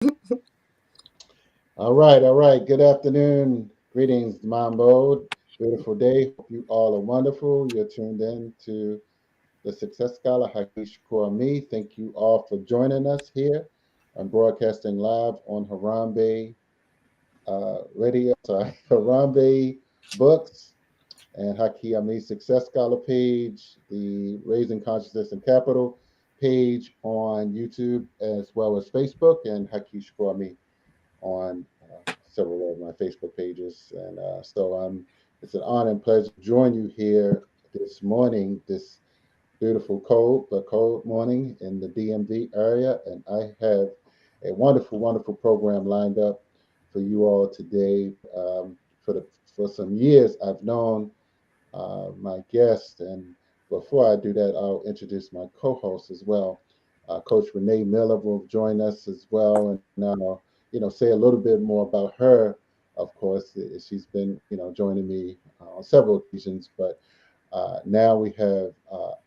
All right, all right. Good afternoon. Greetings, Mambo. Beautiful day. Hope you all are wonderful. You're tuned in to the Success Scholar, Haki Shakur Me. Thank you all for joining us here. I'm broadcasting live on Harambe Radio, sorry, Harambe Books and Haki Ami Success Scholar page, the Raising Consciousness and Capital page on YouTube, as well as Facebook, and Haki Shakur Me on several of my Facebook pages. And it's an honor and pleasure to join you here this morning, this beautiful cold morning in the DMV area. And I have a wonderful, wonderful program lined up for you all today. For some years, I've known my guest, and before I do that, I'll introduce my co-host as well. Coach Renee Miller will join us as well, and say a little bit more about her. Of course, she's been joining me on several occasions, but now we have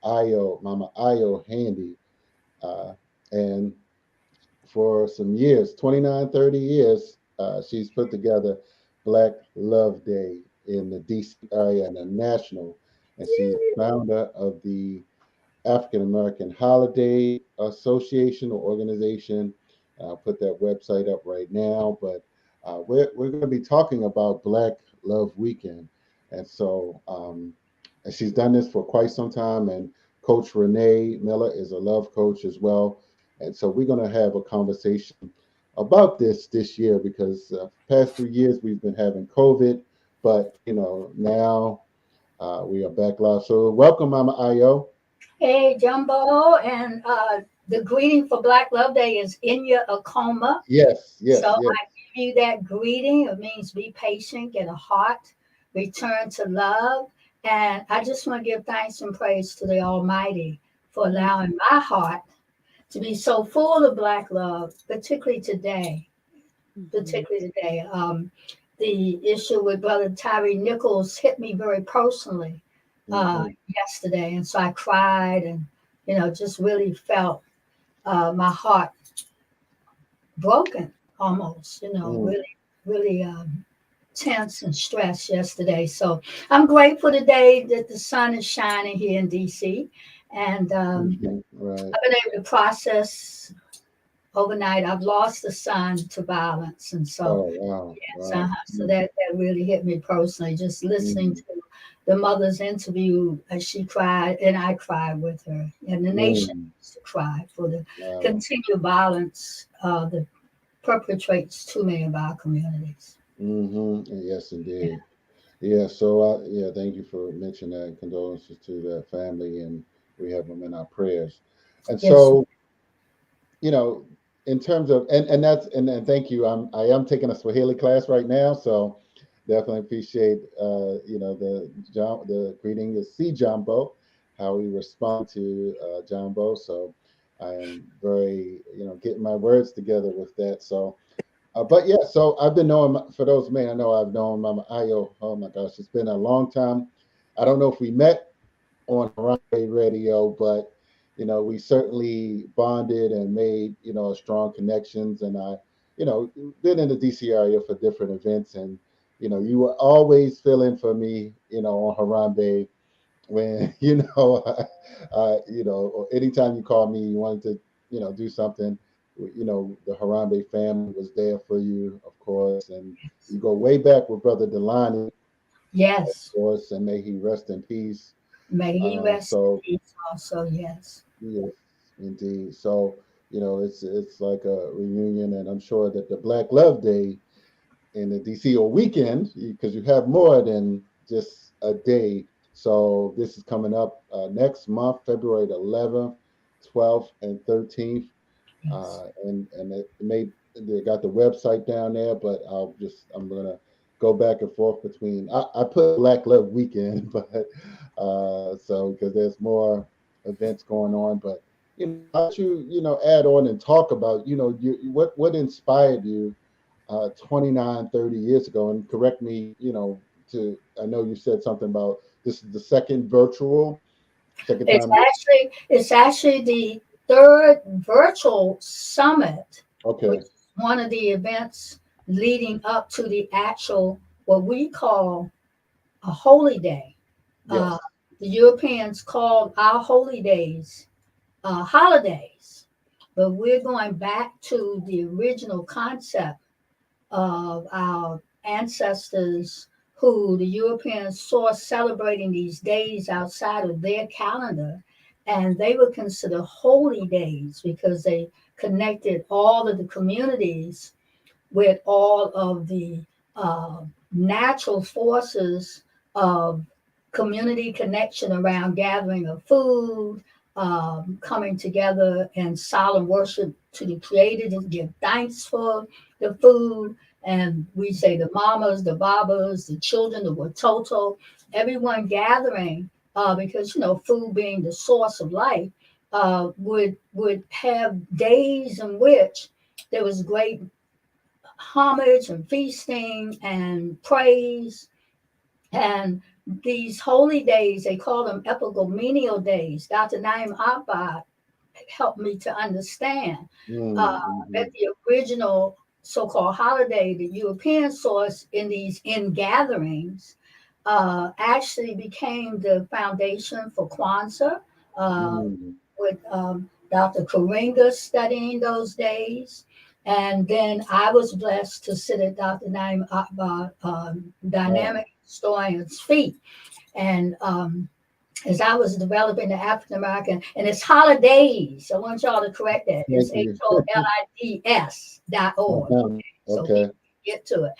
Io, Mama Io Handy, uh, and for some years, 29, 30 years, she's put together Black Love Day in the DC area and a national, and she's founder of the African American Holiday Association or organization. I'll put that website up right now, but we're going to be talking about Black Love Weekend. And and she's done this for quite some time. And Coach Renee Miller is a love coach as well. And so we're going to have a conversation about this year because past 3 years we've been having COVID, but now we are back live. So welcome, Mama Ayo. Hey, Jumbo, and the greeting for Black Love Day is in your Acoma. Yes, So yes, yes. I give you that greeting. It means be patient, get a heart, return to love. And I just want to give thanks and praise to the Almighty for allowing my heart to be so full of Black love, particularly today. Particularly today. The issue with Brother Tyree Nichols hit me very personally Hmm. yesterday, and so I cried and just really felt my heart broken almost. Mm. Really, really tense and stressed yesterday. So I'm grateful today that the sun is shining here in DC, and Right. I've been able to process overnight. I've lost a son to violence, and so Oh, wow, yes, wow. so that really hit me personally. Just listening Mm, to the mother's interview as she cried, and I cried with her, and the nation mm, needs to cry for the wow. continued violence that perpetrates too many of our communities. Yes, indeed. Yeah. Yeah. Thank you for mentioning that. Condolences to that family, and we have them in our prayers. And Yes, so, you know, in terms of and thank you. I am taking a Swahili class right now, so definitely appreciate the greeting is C Jumbo, how we respond to Jumbo. So I am very getting my words together with that. So but yeah, so I've been knowing for those men I know I've known Mama Ayo. Oh my gosh, it's been a long time. I don't know if we met on Harambe Radio, but we certainly bonded and made strong connections. And I, been in the DC area for different events, and you were always filling for me, on Harambe when or anytime you call me, you wanted to do something. The Harambe family was there for you, of course, and you go way back with Brother Delani, of yes. course, and may he rest in peace. May he rest in So peace. Also, yes, yes, indeed. So it's like a reunion, and I'm sure that the Black Love Day in the DC or weekend, because you have more than just a day. So this is coming up next month, February the 11th, 12th, and 13th. yes. And they got the website down there, but I'm gonna go back and forth between. I put Black Love Weekend, but so because there's more events going on, but I'll let you add on and talk about what inspired you 29, 30 years ago, and correct me, to I know you said something about this is the second It's time. actually it's actually the third virtual summit, which Okay. one of the events leading up to the actual, what we call a holy day. Uh, Yes. the Europeans called our holy days holidays, but we're going back to the original concept of our ancestors who the Europeans saw celebrating these days outside of their calendar. And they were considered holy days because they connected all of the communities with all of the natural forces of community connection around gathering of food, coming together in solemn worship to the Creator to give thanks for the food. And we say the mamas, the babas, the children, the watoto, everyone gathering because food being the source of life would have days in which there was great homage and feasting and praise. And these holy days, they call them epigomenial days. Dr. Naim Abbad helped me to understand that Mm-hmm. the original so-called holiday, the European source in these gatherings, actually became the foundation for Kwanzaa, uh, Mm-hmm. with Dr. Karinga studying those days. And then I was blessed to sit at Dr. Naim Akbar, Wow. dynamic historian's feet. And as I was developing the African American, and it's holidays. I want y'all to correct that. It's Thank you. HOLIDS.org. Uh-huh. Okay, so Okay. people can get to it.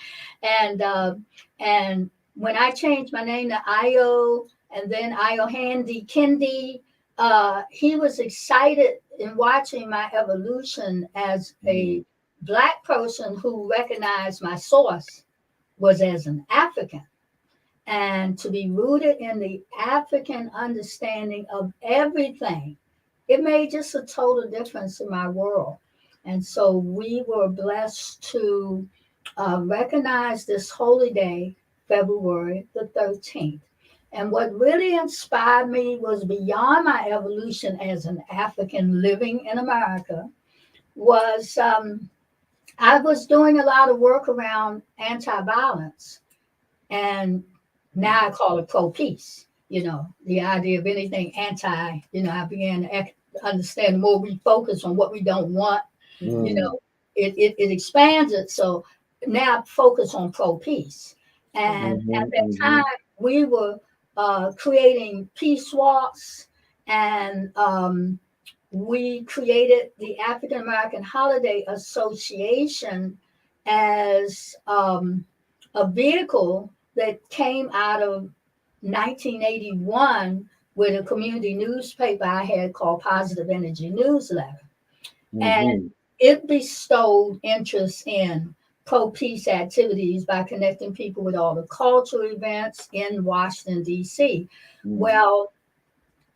And when I changed my name to Io, and then Io Handy Kendi, he was excited in watching my evolution as Mm-hmm. a Black person who recognized my source was as an African, and to be rooted in the African understanding of everything. It made just a total difference in my world. And so we were blessed to recognize this holy day, February the 13th. And what really inspired me was beyond my evolution as an African living in America was I was doing a lot of work around anti-violence, and now I call it pro peace. The idea of anything anti, I began to understand the more we focus on what we don't want, you Mm-hmm. know, it expands it. So now I focus on pro peace. And at that Mm-hmm. time, we were creating peace walks, and we created the African American Holiday Association as a vehicle that came out of 1981 with a community newspaper I had called Positive Energy Newsletter. And Mm-hmm. it bestowed interest in pro peace activities by connecting people with all the cultural events in Washington, D.C. Mm-hmm. Well,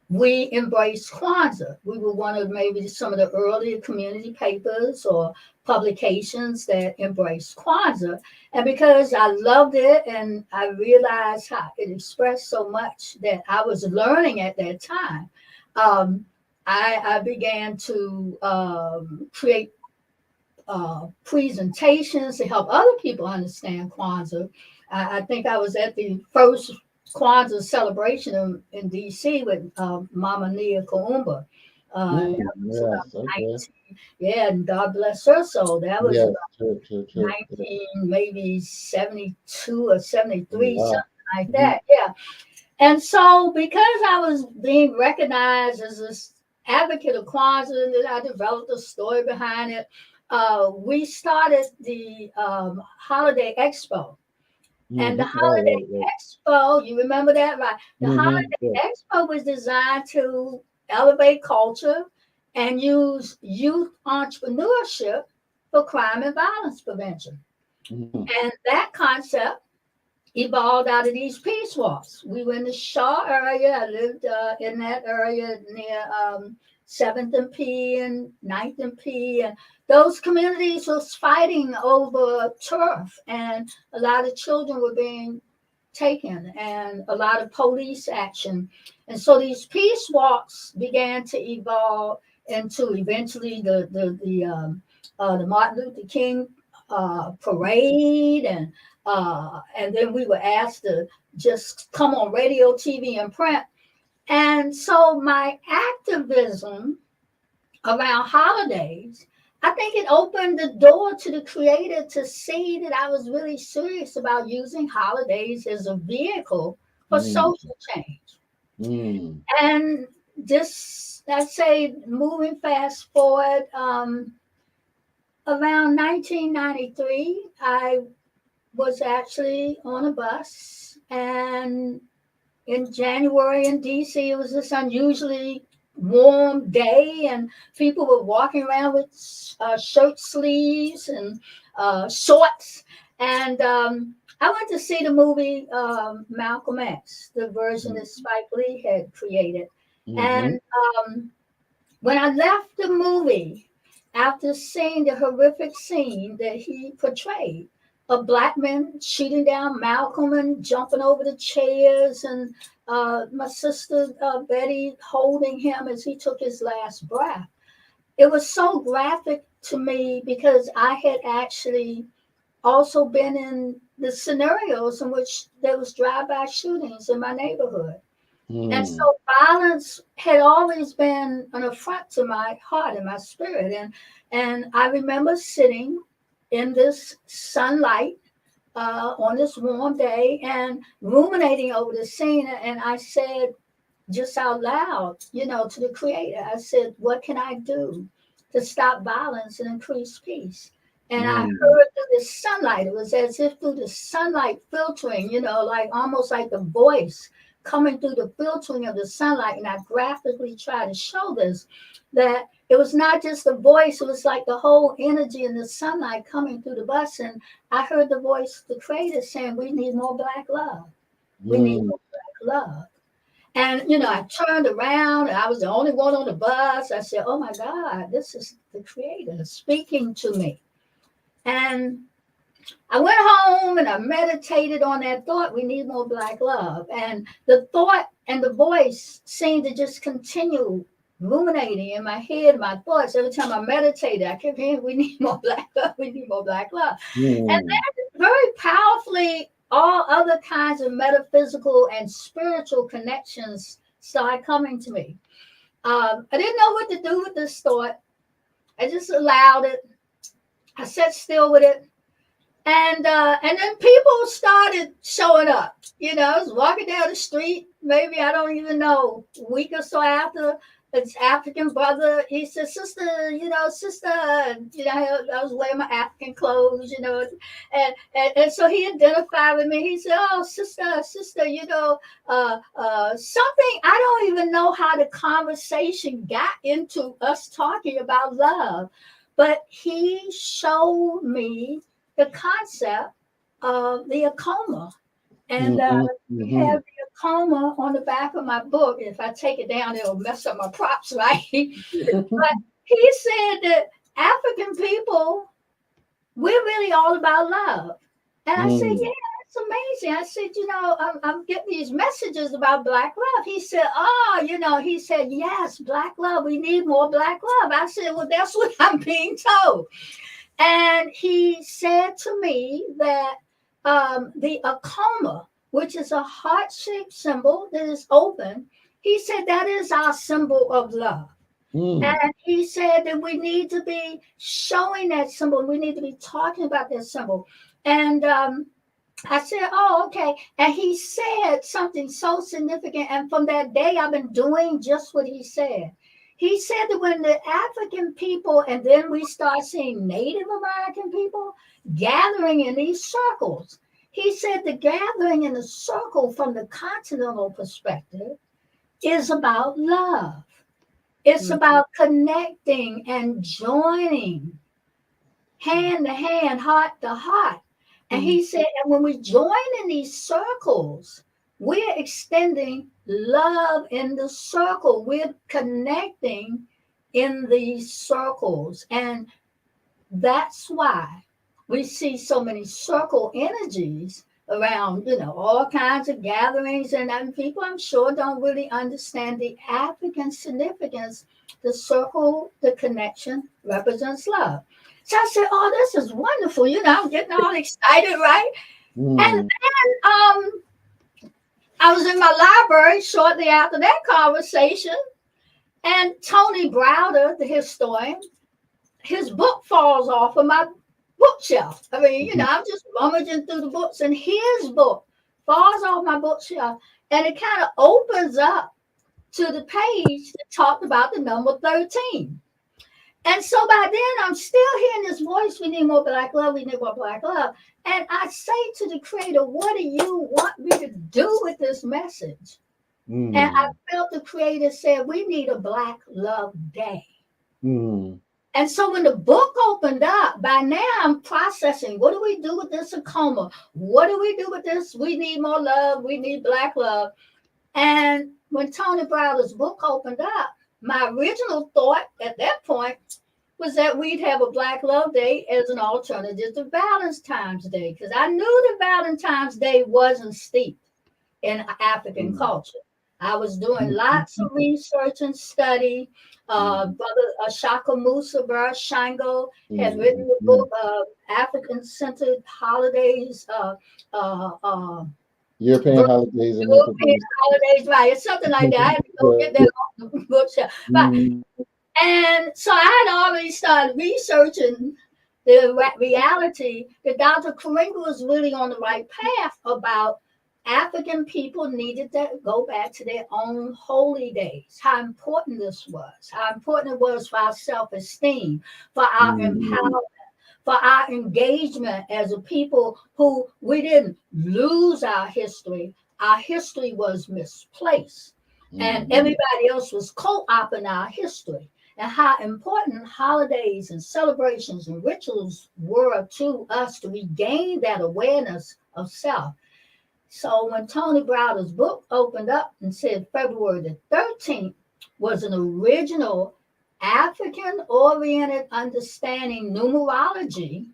we embraced Kwanzaa. We were one of maybe some of the earlier community papers or publications that embraced Kwanzaa. And because I loved it and I realized how it expressed so much that I was learning at that time, um, I began to create presentations to help other people understand Kwanzaa. I think I was at the first Kwanzaa celebration in D.C. with Mama Nia Kaumba. That Mm-hmm. was about Yes. Okay. 19, yeah, and God bless her soul. That was Yes. about True. True. True. Yeah. 19, maybe 72 or Oh, 73, wow. something like Mm-hmm. that. Yeah. And so, because I was being recognized as this advocate of Kwanzaa, and then I developed a story behind it, we started the Holiday Expo. And the Mm-hmm. Right. Holiday Right. Right. Expo, you remember that, right? The Mm-hmm. Holiday Yes. Expo was designed to elevate culture and use youth entrepreneurship for crime and violence prevention. Mm-hmm. And that concept evolved out of these peace walks. We were in the Shaw area. I lived in that area near 7th and P and 9th and P. And those communities was fighting over turf, and a lot of children were being taken, and a lot of police action. And so these peace walks began to evolve into eventually the the Martin Luther King parade, and then we were asked to just come on radio, TV, and print. And so my activism around holidays, I think it opened the door to the creator to see that I was really serious about using holidays as a vehicle for Mm, social change. mm, And this, let's say, moving fast forward, around 1993, I was actually on a bus, and in January in DC, it was this unusually warm day, and people were walking around with shirt sleeves and shorts. And I went to see the movie Malcolm X, the version mm, that Spike Lee had created. mhm, And when I left the movie, after seeing the horrific scene that he portrayed, a black man shooting down Malcolm and jumping over the chairs, and my sister Betty holding him as he took his last breath. It was so graphic to me because I had actually also been in the scenarios in which there was drive-by shootings in my neighborhood. And mm, so violence had always been an affront to my heart and my spirit. And I remember sitting in this sunlight on this warm day and ruminating over the scene. And I said, just out loud, to the creator, I said, what can I do to stop violence and increase peace? And I mm, heard through the sunlight, it was as if through the sunlight filtering, like almost like the voice coming through the filtering of the sunlight. And I graphically try to show this, that it was not just the voice, it was like the whole energy in the sunlight coming through the bus. And I heard the voice, the creator saying, we need more black love. We need mm, more black love. And, I turned around and I was the only one on the bus. I said, oh my God, this is the creator speaking to me. And I went home and I meditated on that thought. We need more black love. And the thought and the voice seemed to just continue ruminating in my head, my thoughts. Every time I meditated, I kept hearing, we need more black love. We need more black love. And mm, then very powerfully, all other kinds of metaphysical and spiritual connections started coming to me. I didn't know what to do with this thought. I just allowed it. I sat still with it. And then people started showing up. I was walking down the street, maybe I don't even know, a week or so after. It's African brother. He said, "Sister, sister." And, I was wearing my African clothes, and so he identified with me. He said, "Oh, sister, sister, something." I don't even know how the conversation got into us talking about love, but he showed me the concept of the akoma. And mhm, we mhm. have the akoma on the back of my book. If I take it down, it'll mess up my props, right? But he said that African people, we're really all about love. And I said, Mm, yeah, that's amazing. I said, I'm getting these messages about black love. He said, oh, he said, yes, black love. We need more black love. I said, well, that's what I'm being told. And he said to me that the akoma, which is a heart-shaped symbol that is open, he said that is our symbol of love. mm, And he said that we need to be showing that symbol. We need to be talking about that symbol. And I said, oh, okay. And he said something so significant. And from that day, I've been doing just what he said. He said that when the African people, and then we start seeing Native American people gathering in these circles, he said the gathering in the circle from the continental perspective is about love. It's mm, about connecting and joining hand to hand, heart to heart. And mm, he said, and when we join in these circles, we're extending love in the circle. We're connecting in these circles. And that's why we see so many circle energies around, all kinds of gatherings. And people, I'm sure, don't really understand the African significance. The circle, the connection represents love. So I said, "Oh, this is wonderful." I'm getting all excited, right? And Mm, then I was in my library shortly after that conversation, and Tony Browder, the historian, his book falls off of my bookshelf. I mean, I'm just rummaging through the books, and his book falls off my bookshelf, and it kind of opens up to the page that talked about the number 13. And so by then, I'm still hearing this voice, we need more black love, we need more black love. And I say to the creator, what do you want me to do with this message? And I mm, felt the creator said, we need a Black Love Day. mm, And so when the book opened up, by now I'm processing, what do we do with this coma? What do we do with this? We need more love. We need black love. And when Tony Browder's book opened up, my original thought at that point was that we'd have a Black Love Day as an alternative to Valentine's Day, because I knew that Valentine's Day wasn't steeped in African mm, culture. I was doing mm, lots of research and study. mm, Brother Ashaka Musa Bar Shango had mm, written the mm. book African Centered Holidays, uh, uh, European holidays and European African. holidays, right? It's something like that. I had to go get that off the bookshelf. But Mm, and so I had already started researching the reality that Dr. Karinga was really on the right path about African people needed to go back to their own holy days, how important this was, how important it was for our self esteem, for our mm, empowerment, for our engagement as a people who we didn't lose our history was misplaced, and mm, everybody else was co opting our history. And how important holidays and celebrations and rituals were to us to regain that awareness of self. So when Tony Browder's book opened up and said February the 13th was an original African oriented understanding numerology,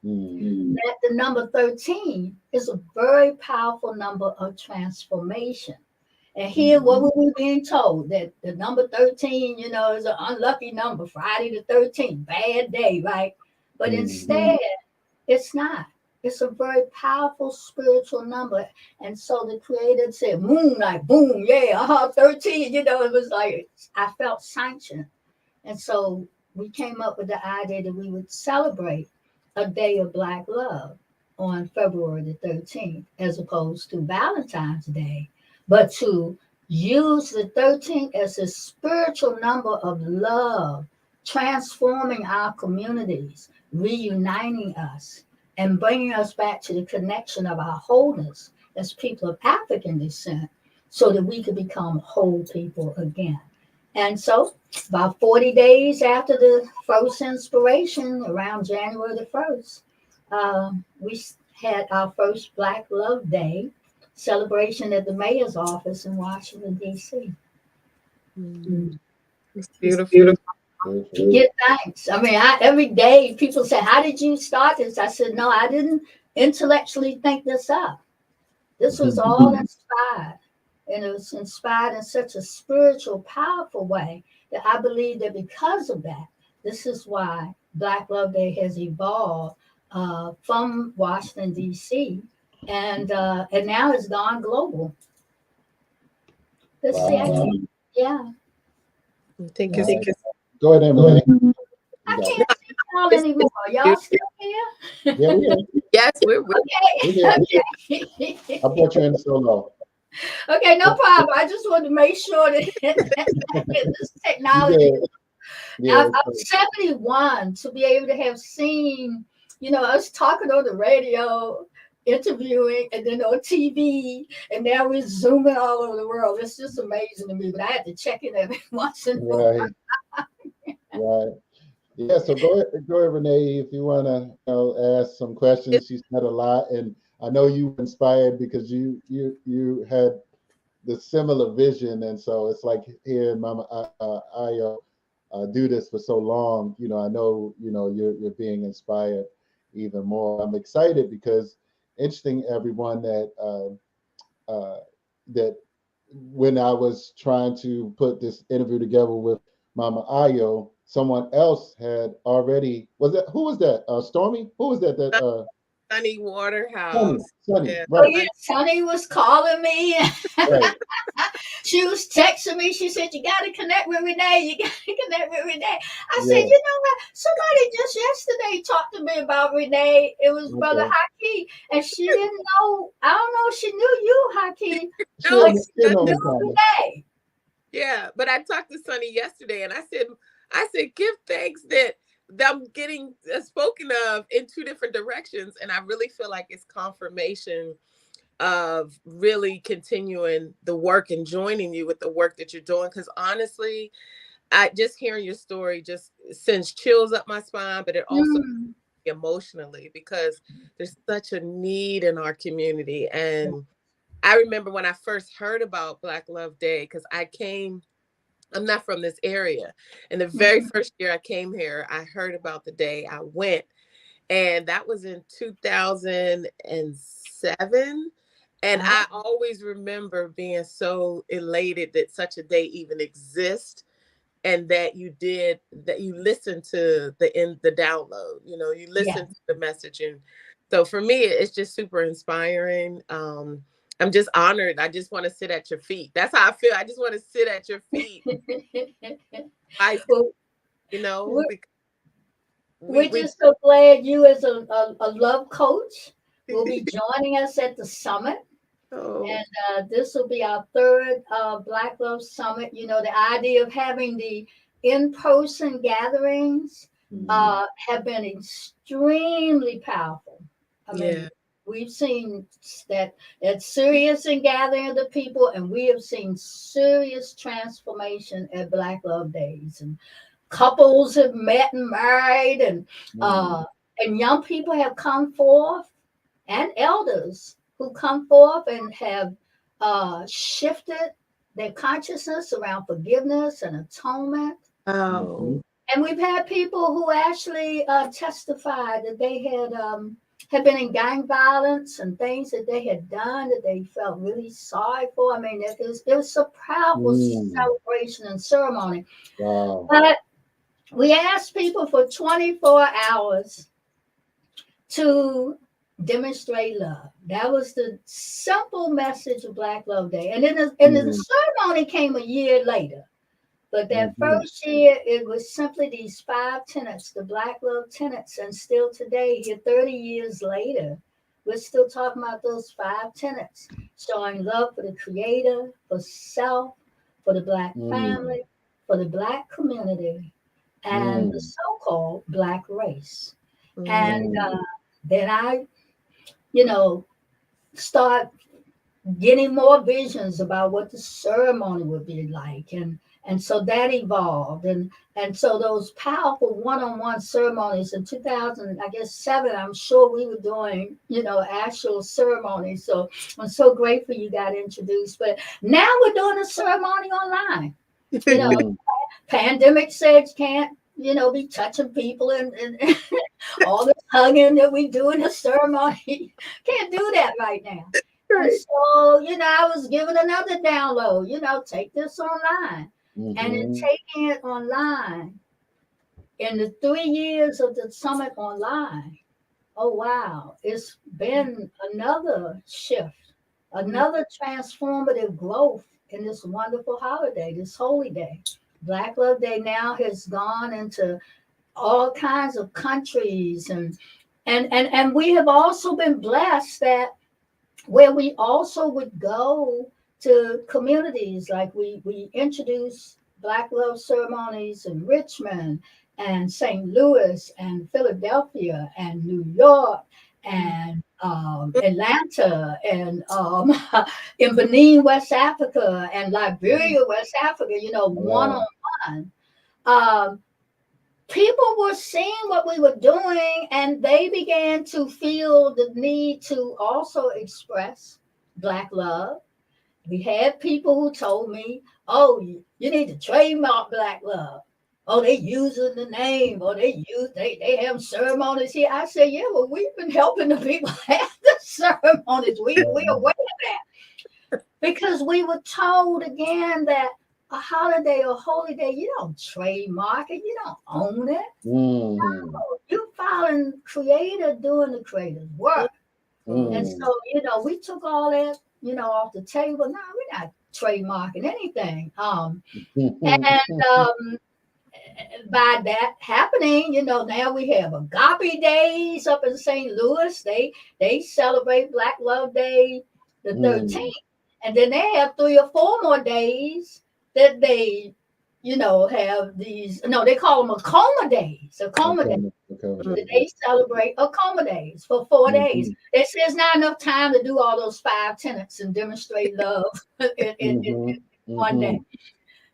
mm, that the number 13 is a very powerful number of transformation. And here, mm, what were we being told? That the number 13, is an unlucky number, Friday the 13th, bad day, right? But mm, instead, it's not. It's a very powerful spiritual number. And so the creator said, moon, like boom, yeah, 13, it was like, I felt sanctioned. And so we came up with the idea that we would celebrate a day of Black love on February the 13th, as opposed to Valentine's Day, but to use the 13th as a spiritual number of love, transforming our communities, reuniting us, and bringing us back to the connection of our wholeness as people of African descent so that we could become whole people again. And so, about 40 days after the first inspiration, around January the 1st, we had our first Black Love Day celebration at the mayor's office in Washington, D.C. Mm, it's It's beautiful. beautiful. To beautiful. give thanks. I mean, every day people say, "How did you start this?" I said, "No, I didn't intellectually think this up. This was all inspired. And it was inspired in such a spiritual, powerful way that I believe that because of that, this is why Black Love Day has evolved from Washington, D.C., and now it's gone global. Let's see, I Wow. can't, yeah, I think it's Wow. Go ahead, Renee. You I got no, can't see y'all it's, anymore. it's Y'all beautiful. still here? Yeah, we are. Yes, we're We here. Okay, I okay. brought you in solo. Okay, no problem. I just wanted to make sure that this You technology. good. I'm Yeah. 71 to be able to have seen, us talking on the radio, interviewing, and then on TV, and now we're zooming all over the world. It's just amazing to me. But I had to check in every once in a while. Right. Right. Yeah. So go ahead, Renee. If you want to, ask some questions. She said a lot, and I know you were inspired because you had the similar vision, and so it's like hearing Mama Ayo do this for so long. I know you're being inspired even more. I'm excited because interesting, everyone, that when I was trying to put this interview together with Mama Ayo, someone else had already, was it, who was that? Stormy? Who was that? Sunny Sunny, Waterhouse. Sunny, Yeah. Oh right, yeah, Sonny was calling me. right. She was texting me. She said, "You got to connect with Renee. You got to connect with Renee." I said, Yeah, "You know what? Somebody just yesterday talked to me about Renee. It was Brother okay. Haki, and she didn't know. I don't know if she knew you, Haki, She'll, but No, she she'll know me, knew kinda. Renee." yeah, but I talked to Sonny yesterday, and I said, give thanks that I'm getting spoken of in two different directions, and I really feel like it's confirmation of really continuing the work and joining you with the work that you're doing. Because honestly, I just hearing your story just sends chills up my spine, but it also Mm, emotionally because there's such a need in our community. And I remember when I first heard about Black Love Day, because I'm not from this area. And the very mhm. first year I came here, I heard about the day. I went, and that was in 2007. And Uh, I always remember being so elated that such a day even exists, and that you listened to the download, you yeah. listen to the message. And so for me, it's just super inspiring. I'm just honored. I just want to sit at your feet. That's how I feel. I just want to sit at your feet. I, Well, because we're we just so glad you, as a love coach, will be joining us at the summit. oh, And this will be our third Black Love Summit. You know, the idea of having the in person gatherings Mm, have been extremely powerful. I mean, yeah. we've seen that it's serious in gathering the people, and we have seen serious transformation at Black Love Days. And couples have met and married, mm, and young people have come forth, and elders who come forth and have shifted their consciousness around forgiveness and atonement. mhm, Oh, And we've had people who actually testified that they had been in gang violence and things that they had done that they felt really sorry for. I mean, it was a powerful mm. celebration and ceremony. Wow. But we asked people for 24 hours to demonstrate love. That was the simple message of Black Love Day. And the Mm, ceremony came a year later. But that mhm, first year, it was simply these five tenets, the Black Love tenets. And still today, here 30 years later, we're still talking about those five tenets, showing love for the Creator, for self, for the Black mm, family, for the Black community, and the mm, so called Black race. And mm, mm, then I, you know, start getting more visions about what the ceremony would be like, and so that evolved, and so those powerful one-on-one ceremonies in 2000, I guess 7, I'm sure we were doing, actual ceremonies. So I'm so grateful you got introduced. But now we're doing a ceremony online. you know mm. Pandemic said you can't, be touching people, and all the hugging that we do in the ceremony. Can't do that right now. And right. so, I was given another download, take this online. And in Mhm, taking it online, in the 3 years of the summit online, oh wow, it's been another shift, another transformative growth in this wonderful holiday, this holy day. Black Love Day now has gone into all kinds of countries, and we have also been blessed that where we also would go to communities, like we introduced Black Love ceremonies in Richmond and St. Louis and Philadelphia and New York and Atlanta and in Benin, West Africa, and mm. Liberia, West Africa, one Wow. on one. People were seeing what we were doing, and they began to feel the need to also express Black love. We had people who told me, "Oh, you need to trademark Black love." Oh, they using the name, or they have ceremonies here. I said, "Yeah, well, we've been helping the people have the ceremonies. We Mm, aware of that, because we were told again that a holiday or holy day, you don't trademark it, you don't own it. Mm-hmm. You're following creator, doing the creator's work. And Mm. so, we took all that, off the table. No, we're not trademarking anything. And by that happening, now we have Agape Days up in St. Louis. They celebrate Black Love Day the Mm. 13th. And then they have 3 or 4 more days that they, have these, no, they call them Acoma Days. Acoma Days. Okay. They celebrate Acoma Days for 4 days. Mm-hmm. They say it's not enough time to do all those 5 tenets and demonstrate love in Mm-hmm. one day. Mm-hmm.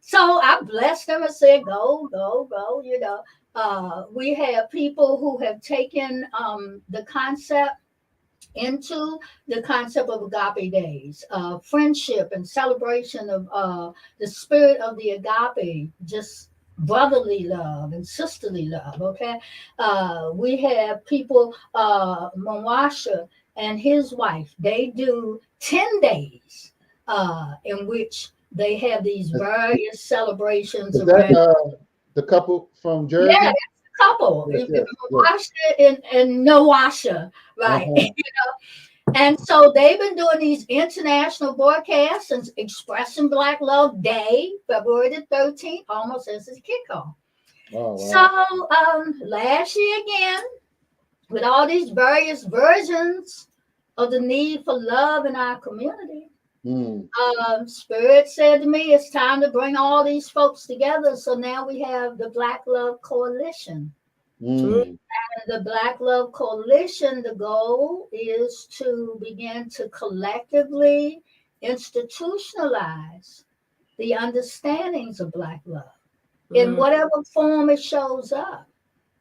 So I blessed them and said, go, go, go. We have people who have taken the concept into the concept of agape days, friendship and celebration of the spirit of the agape, just brotherly love and sisterly love. Okay. We have people, Mwasha and his wife, they do 10 days in which they have these various celebrations Is that around. the couple from Yeah, Jersey? that's a couple. Yes, yes, yes. Mwasha and Noasha, right? Uh-huh. And so they've been doing these international broadcasts and expressing Black Love Day, February the 13th, almost as a kickoff. Oh, So wow. last year again, with all these various versions of the need for love in our community, Mm. Spirit said to me, it's time to bring all these folks together. So now we have the Black Love Coalition. Mm. The Black Love Coalition, the goal is to begin to collectively institutionalize the understandings of Black love in whatever form it shows up.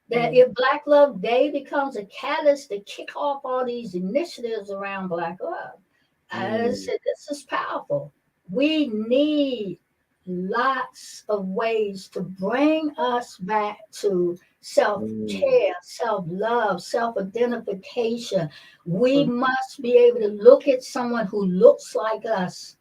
That if Black Love Day becomes a catalyst to kick off all these initiatives around Black love, I Mm. said, this is powerful. We need lots of ways to bring us back to self Mm. care, self love, self identification. We must be able to look at someone who looks like us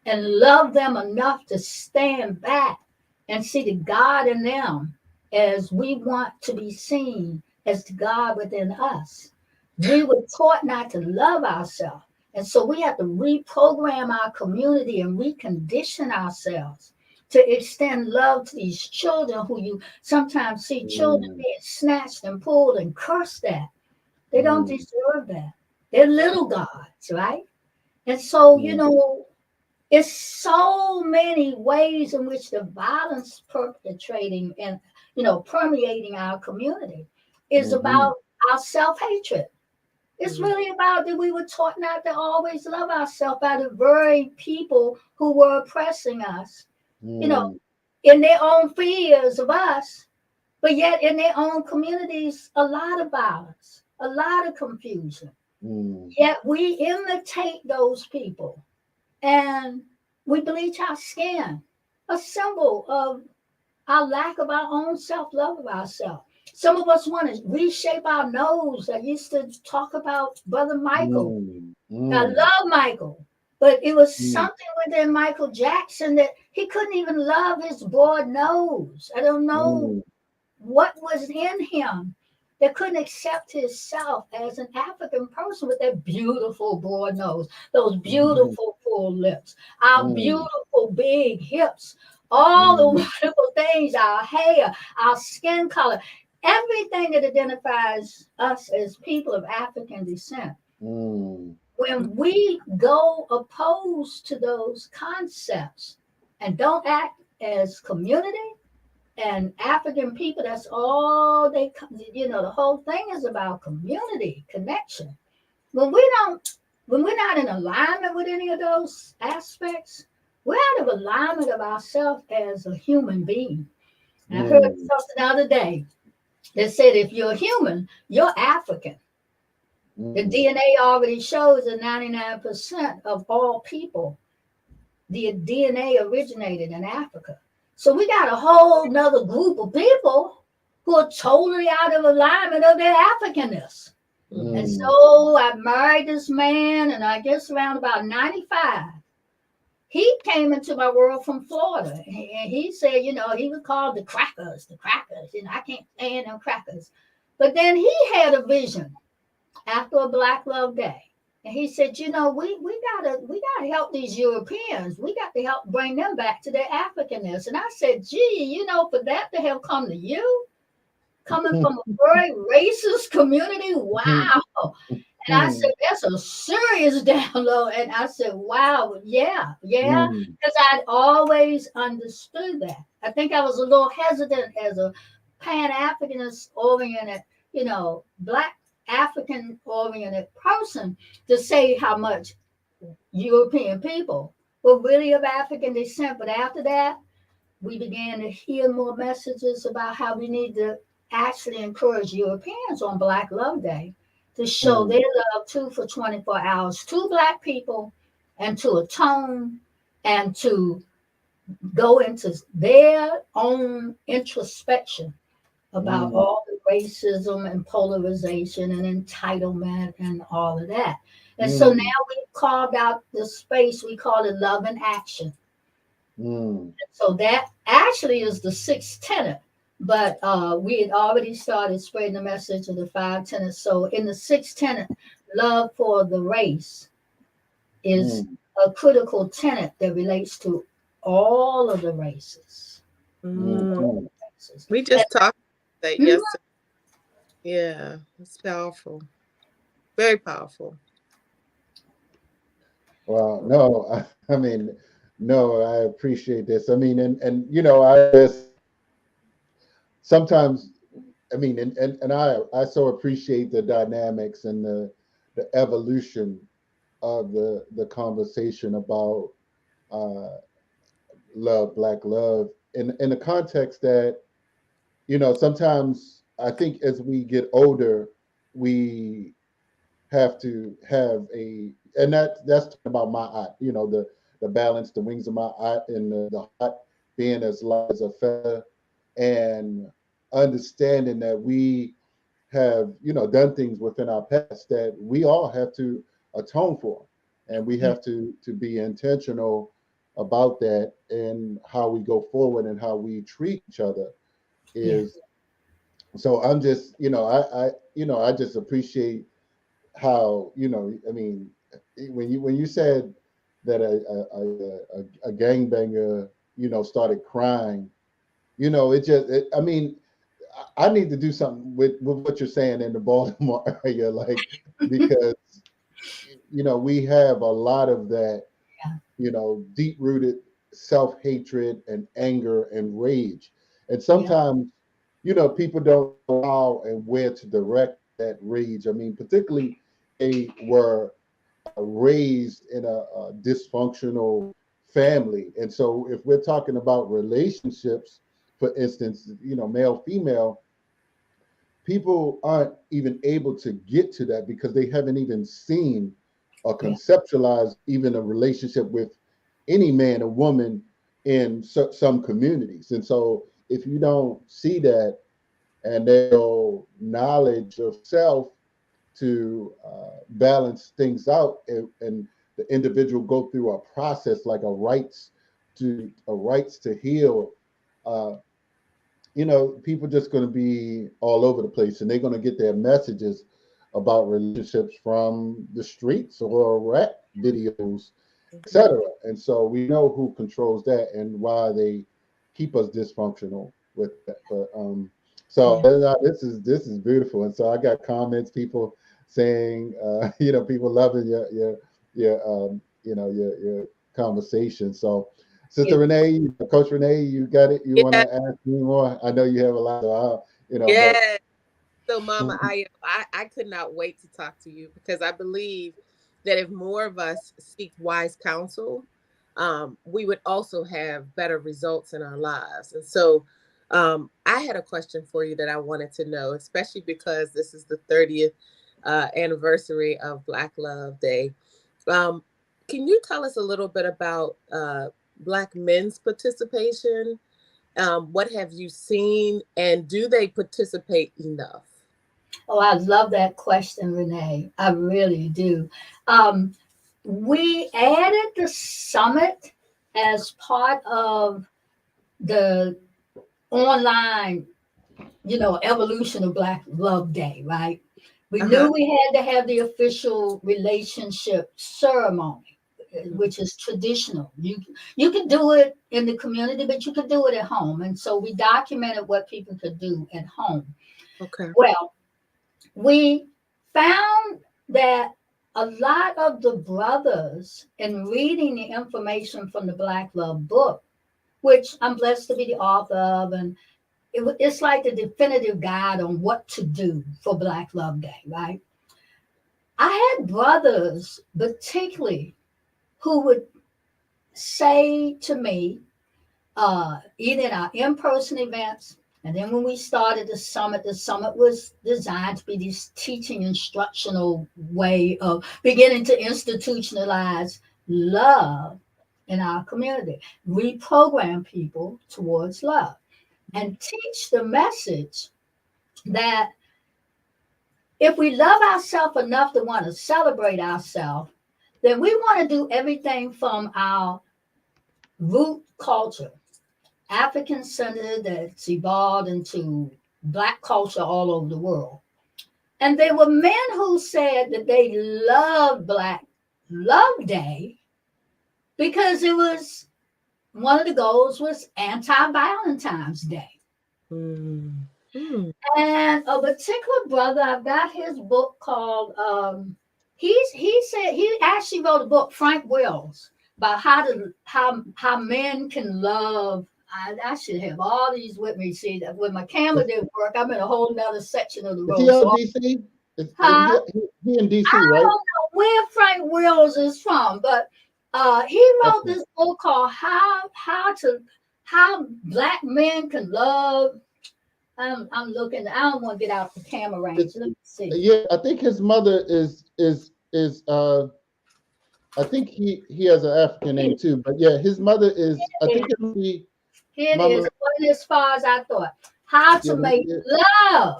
and love them enough to stand back and see the God in them as we want to be seen as the God within us. We were taught not to love ourselves. And so we have to reprogram our community and recondition ourselves to extend love to these children who you sometimes see children Mm. being snatched and pulled and cursed at. They don't Mm. deserve that. They're little gods, right? And so, Mm. it's so many ways in which the violence perpetrating and permeating our community is Mm-hmm. about our self-hatred. It's really about that we were taught not to always love ourselves by the very people who were oppressing us, you know, Mm. in their own fears of us, but yet in their own communities, a lot of violence, a lot of confusion. Mm. Yet we imitate those people and we bleach our skin, a symbol of our lack of our own self-love of ourselves. Some of us want to reshape our nose. I used to talk about Brother Michael. Mm. I Mm. love Michael, but it was Mm. something within Michael Jackson that he couldn't even love his broad nose. I don't know Mm. what was in him that couldn't accept himself as an African person with that beautiful broad nose, those Mhm. beautiful full lips, our Mm. beautiful big hips, all the Mm. wonderful things, our hair, our skin color, everything that identifies us as people of African descent. Mm. When we go opposed to those concepts and don't act as community, and African people, that's all the whole thing is about community connection. When we don't, when we're not in alignment with any of those aspects, we're out of alignment of ourselves as a human being. And I heard Mm. something the other day that said if you're human, you're African. The Mm. DNA already shows that 99% of all people, the DNA originated in Africa. So we got a whole nother group of people who are totally out of alignment of their Africanness. And Mm. so I married this man, and I guess around about 95, he came into my world from Florida, and he said, he was called the crackers. I can't stand them crackers. But then he had a vision after a Black Love Day. And he said, we gotta help these Europeans. We got to help bring them back to their Africanness. And I said, gee, for that to have come to you, coming from a very racist community, wow. And I said, that's a serious download. And I said, wow, yeah, because I'd always understood that. I think I was a little hesitant as a Pan-Africanist oriented, Black African oriented person to say how much European people were really of African descent. But after that, we began to hear more messages about how we need to actually encourage Europeans on Black Love Day to show their love too for 24 hours to Black people, and to atone and to go into their own introspection about all the racism and polarization and entitlement and all of that. And so now we've carved out the space, we call it love and action. So that actually is the sixth tenet, but we had already started spreading the message of the five tenets. So in the sixth tenet, love for the race is a critical tenet that relates to all of the races. We just talked about that yesterday. Yeah, it's powerful. Very powerful. Well, no, I mean, no, I appreciate this. I mean, and I just sometimes, I mean, and I so appreciate the dynamics and the evolution of the conversation about love, Black love, in the context that sometimes I think as we get older, we have to have and that's about my eye, the balance, the wings of my eye, and the heart being as light as a feather, and understanding that we have done things within our past that we all have to atone for, and we have to be intentional about that and how we go forward and how we treat each other is. So I'm just I just appreciate how I mean, when you said that a gangbanger started crying, I mean, I need to do something with what you're saying in the Baltimore area, like, because we have a lot of that, deep rooted self hatred and anger and rage, and sometimes people don't know how and where to direct that rage. I mean, particularly they were raised in a dysfunctional family, and so if we're talking about relationships, for instance, male female, people aren't even able to get to that because they haven't even seen or conceptualized even a relationship with any man or woman in some communities. And so if you don't see that, and there's no knowledge of self to balance things out, and the individual go through a process like a rights to heal, uh, people just going to be all over the place, and they're going to get their messages about relationships from the streets or rap videos, etc. And so we know who controls that and why they keep us dysfunctional with that. But so this is beautiful, and so I got comments, people saying, people loving your conversation. So, Sister Renee, Coach Renee, you got it. You want Yeah. to ask me more? I know you have a lot, but Yeah. So, Mama, I could not wait to talk to you, because I believe that if more of us seek wise counsel, we would also have better results in our lives. And so, I had a question for you that I wanted to know, especially because this is the 30th anniversary of Black Love Day. Um, can you tell us a little bit about Black men's participation? What have you seen, and do they participate enough? Oh, I love that question, Renee. I really do. We added the summit as part of the online, evolution of Black Love Day, right? We Uh-huh. knew we had to have the official relationship ceremony, which is traditional. You could do it in the community, but you could do it at home. And so we documented what people could do at home. Okay. Well, we found that a lot of the brothers, in reading the information from the Black Love book, which I'm blessed to be the author of, and it's like the definitive guide on what to do for Black Love Day, right? I had brothers, particularly, who would say to me, either in our in-person events, and then when we started the summit was designed to be this teaching instructional way of beginning to institutionalize love in our community, reprogram people towards love, and teach the message that if we love ourselves enough to want to celebrate ourselves, then we want to do everything from our root culture, African centered, that's evolved into Black culture all over the world. And there were men who said that they loved Black Love Day because it was one of the goals was anti-Valentine's Day. Mm. Mm. And a particular brother, I've got his book called he said he actually wrote a book, Frank Wells, about how men can love. I should have all these with me. See that when my camera Is, didn't work, I'm in a whole nother section of the is he road. out of So DC? Is huh? he in I DC, right? don't know where Frank Wells is from, but he wrote Okay. this book called How Black Men Can Love. I'm looking. I don't want to get out the camera range. It's, Let me see. yeah, I think his mother is I think he has an African name Here too, but yeah, his mother is I it think it is. would be Here it is. Mama. It wasn't as far as I thought. How Yeah, to make yeah. love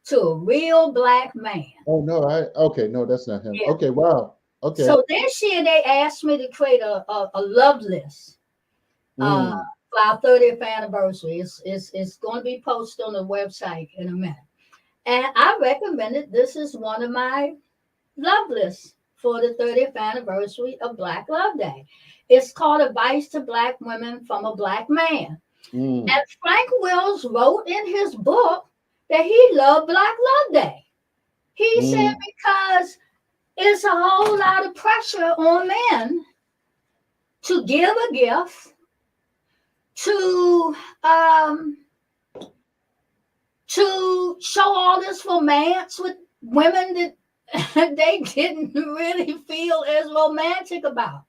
to a real Black man. Oh no, I okay, no, that's not him. Yeah. Okay, wow. Okay. So this year they asked me to create a love list uh, Mm, for our 30th anniversary. It's going to be posted on the website in a minute. And I recommended this is one of my love lists for the 30th anniversary of Black Love Day. It's called Advice to Black Women from a Black Man. mm, And Frank Wells wrote in his book that he loved Black Love Day. He said mm, because it's a whole lot of pressure on men to give a gift, to um, to show all this romance with women that they didn't really feel as romantic about,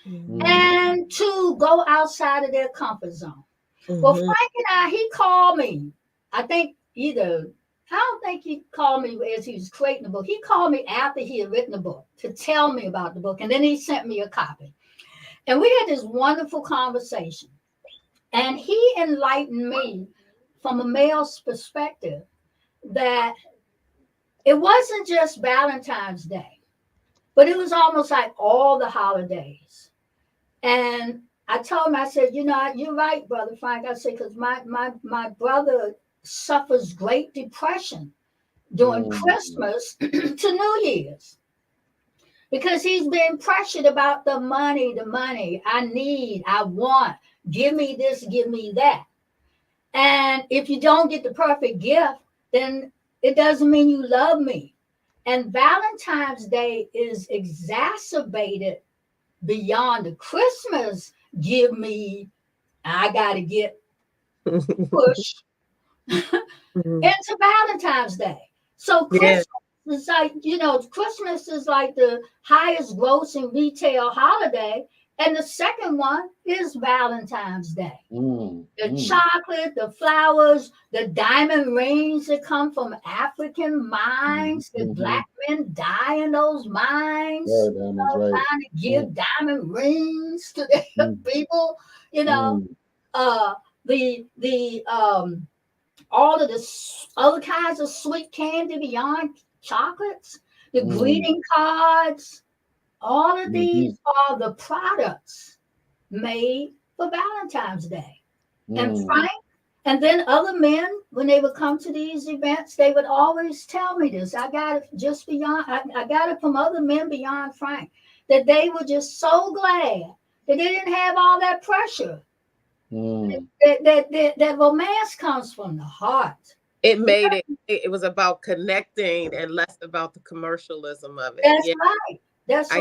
Mm. mm, and to go outside of their comfort zone. Well, Mhm. Frank and he called me. I think I don't think he called me as he was creating the book. He called me after he had written the book to tell me about the book. And then he sent me a copy. And we had this wonderful conversation. And he enlightened me from a male's perspective that it wasn't just Valentine's Day, but it was almost like all the holidays. And I told him, I said, you're right, Brother Frank. I said, because my brother suffers great depression during mm, Christmas to New Year's because he's been pressured about the money, I need, I want, give me this, give me that. And if you don't get the perfect gift, then it doesn't mean you love me. And Valentine's Day is exacerbated beyond the Christmas give me, I got to get pushed Mhm. into Valentine's Day. So Yeah. Christmas is like, Christmas is like the highest grossing retail holiday. And the second one is Valentine's Day. mm, The mm, chocolate, the flowers, the diamond rings that come from African mm, mines, that mm-hmm. black men die in those mines, Yeah, diamonds, right. trying to Mm, give diamond rings to their mm, people, you know, mm, uh, the all of the other kinds of sweet candy beyond chocolates, the mm, greeting cards, all of mm-hmm. these are the products. made for Valentine's Day. And Mm. Frank, and then other men, when they would come to these events, they would always tell me this. I got it just beyond, I got it from other men beyond Frank, that they were just so glad that they didn't have all that pressure. Mm. That romance comes from the heart. It made it was about connecting and less about the commercialism of it. That's Yeah. right. That's I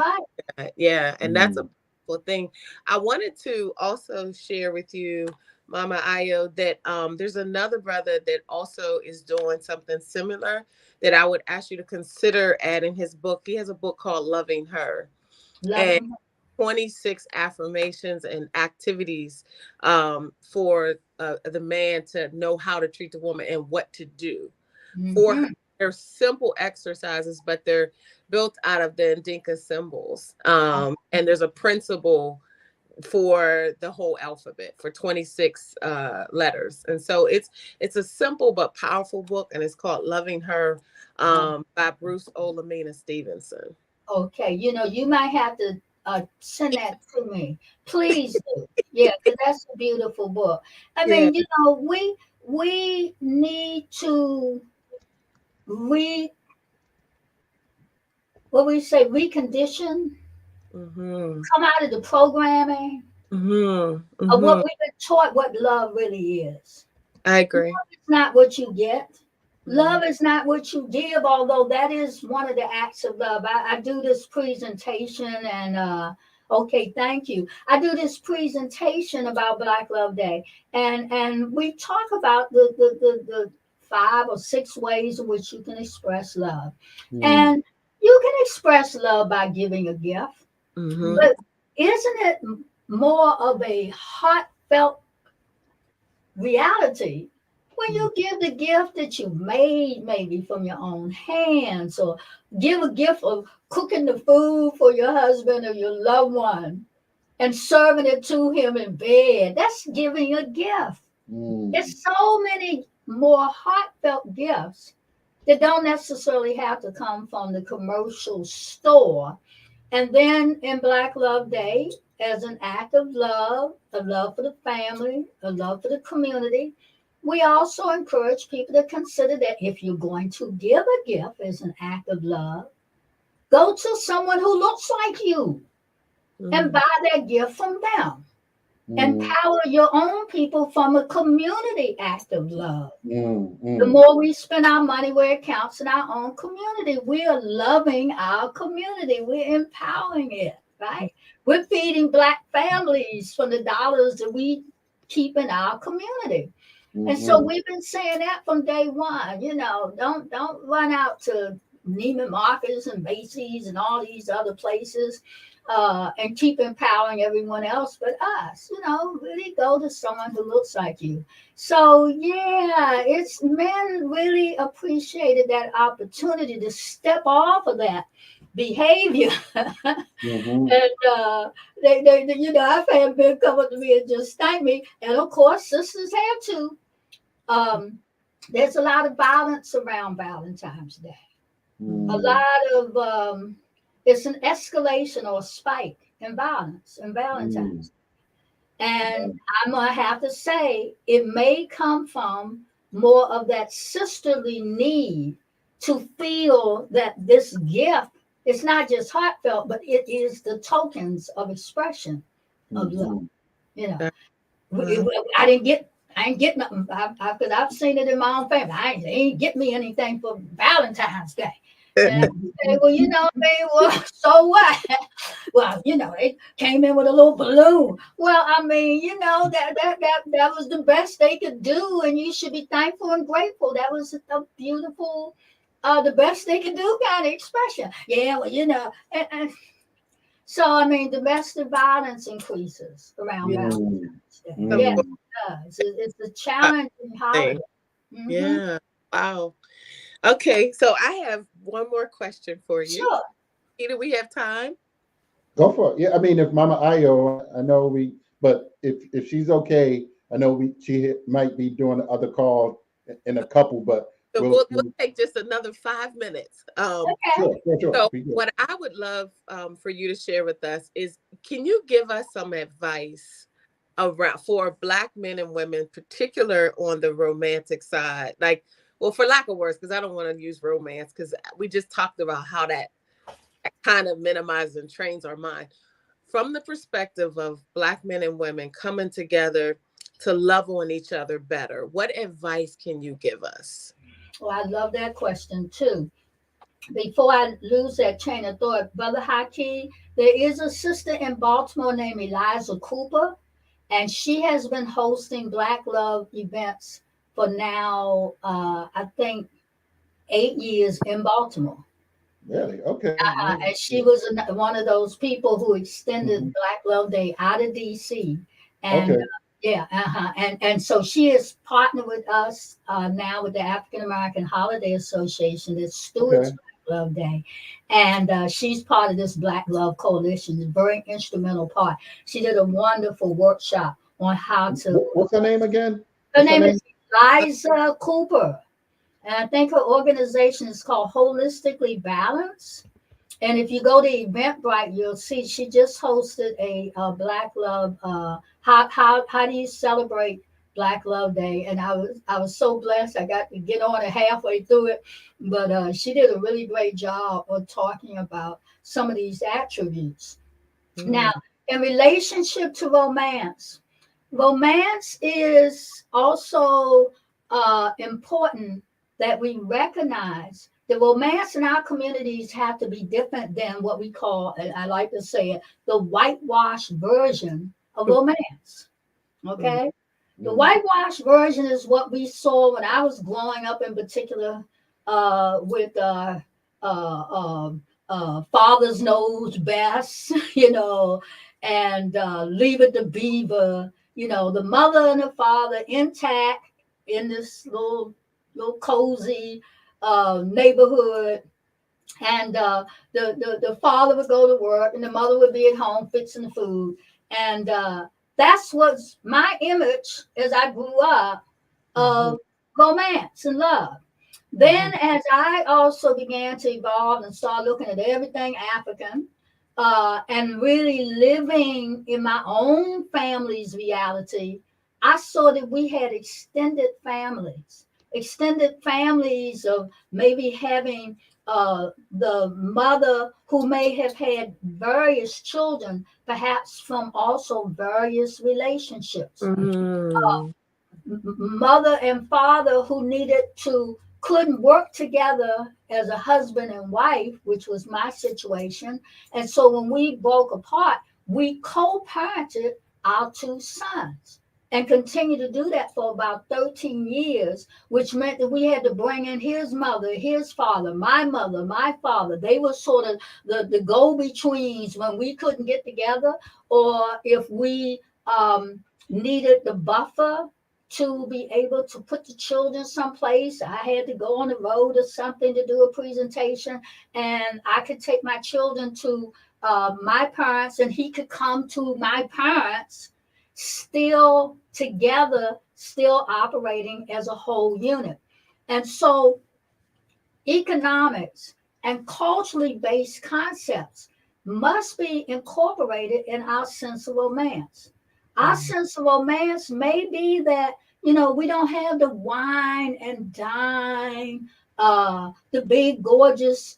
right. yeah, and that's a Mm. beautiful thing. I wanted to also share with you, Mama Ayo, that there's another brother that also is doing something similar that I would ask you to consider adding his book. He has a book called Loving Her. And Loving. 26 affirmations and activities for the man to know how to treat the woman and what to do for her. Mm-hmm. They're simple exercises, but they're built out of the Ndinka symbols. And there's a principle for the whole alphabet for 26 letters. And so it's a simple but powerful book, and it's called Loving Her by Bruce Olamina Stevenson. Okay, you might have to send that to me. Please do. Yeah, because that's a beautiful book. I Yeah. mean, we need to re what we say recondition, Mm-hmm. come out of the programming Mm-hmm. of what Mm-hmm. we've been taught what love really is. I agree. It's not what you get. Mm-hmm. Love is not what you give, although that is one of the acts of love. I do this presentation and okay, thank you. I do this presentation about Black Love Day, and we talk about the 5 or 6 ways in which you can express love. Mm. And you can express love by giving a gift, Mm-hmm. but isn't it more of a heartfelt reality when you give the gift that you made, maybe from your own hands, or give a gift of cooking the food for your husband or your loved one and serving it to him in bed? That's giving a gift. Mm. There's so many more heartfelt gifts that don't necessarily have to come from the commercial store. And then in Black Love Day, as an act of love, a love for the family, a love for the community, we also encourage people to consider that if you're going to give a gift as an act of love, go to someone who looks like you and Mm-hmm. buy that gift from them. Mm. Empower your own people from a community act of love. Mm. The Mm. more we spend our money where it counts in our own community, we're loving our community. We're empowering it, right? We're feeding Black families from the dollars that we keep in our community. And so Mhm. we've been saying that from day one. Don't run out to Neiman Marcus and Macy's and all these other places and keep empowering everyone else but us. Really go to someone who looks like you. So yeah, it's men really appreciated that opportunity to step off of that behavior. Mhm. And I've had men come up to me and just thank me. And of course, sisters have too. There's a lot of violence around Valentine's Day. A Mm. lot of it's an escalation or a spike in violence in Mm. Valentine's. And Mm. I'm gonna have to say it may come from more of that sisterly need to feel that this gift is not just heartfelt, but it is the tokens of expression of love. Mhm. You know, That's we- right. we- I didn't get. I ain't get nothing because I've seen it in my own family. They ain't get me anything for Valentine's Day. And I say, well, well, so what? Well, they came in with a little balloon. Well, I mean, that was the best they could do, and you should be thankful and grateful. That was a beautiful, the best they could do kind of expression. Yeah, well, and so I mean, domestic violence increases around Yeah. Mm. Valentine's Day. Of Yeah, Mm. course. it does. It's a Uh, challenging holiday. thing. Hmm. Yeah. Wow. Okay. So I have one more question for you. Sure. Do we have time? Go for it. Yeah, I mean, if Mama Ayo, I know but if she's okay, I know she might be doing the other call in a couple, but So we'll we'll take just another 5 minutes. Okay. sure. So Be good. what I would love for you to share with us is, can you give us some advice around for Black men and women, particular on the romantic side? Like, well, for lack of words, because I don't want to use romance, because we just talked about how that kind of minimizes and trains our mind. From the perspective of Black men and women coming together to love on each other better, what advice can you give us? Well, I love that question too. Before I lose that train of thought, Brother Haki, there is a sister in Baltimore named Eliza Cooper, and she has been hosting Black Love events for now, I think, 8 years in Baltimore. Really? Okay. Amazing. And she was one of those people who extended Hmm. Black Love Day out of DC. And Okay. yeah, and so she is partnered with us now with the African American Holiday Association that stewards Okay. Black Love Day, and she's part of this Black Love Coalition. A very instrumental part. She did a wonderful workshop on how to. What's her name again? Her What's her name name? is Liza Cooper, and I think her organization is called Holistically Balanced. And if you go to Eventbrite, you'll see she just hosted a Black Love. How do you celebrate Black Love Day? And I was so blessed. I got to get on it halfway through it, but she did a really great job of talking about some of these attributes. Now, Mm. in relationship to romance, romance is also important that we recognize the romance in our communities have to be different than what we call, and I like to say it, the whitewash version of romance. Okay? The Mm. whitewash version is what we saw when I was growing up, in particular, with Father's Knows Best, and Leave It to Beaver, the mother and the father intact in this little cozy neighborhood, and the father would go to work and the mother would be at home fixing the food, and that's what's my image as I grew up Mhm. of romance and love. Then, Mhm. as I also began to evolve and start looking at everything African, and really living in my own family's reality, I saw that we had extended families of maybe having the mother who may have had various children, perhaps from also various relationships, Mm. mother and father who couldn't work together as a husband and wife, which was my situation. And so when we broke apart, we co-parented our two sons and continued to do that for about 13 years, which meant that we had to bring in his mother, his father, my father. They were sort of the go-betweens when we couldn't get together, or if we needed the buffer to be able to put the children someplace. I had to go on the road or something to do a presentation, and I could take my children to my parents, and he could come to my parents, still together, still operating as a whole unit. And so economics and culturally based concepts must be incorporated in our sense of romance. Our Mhm. sense of romance may be that, we don't have the wine and dine, the big, gorgeous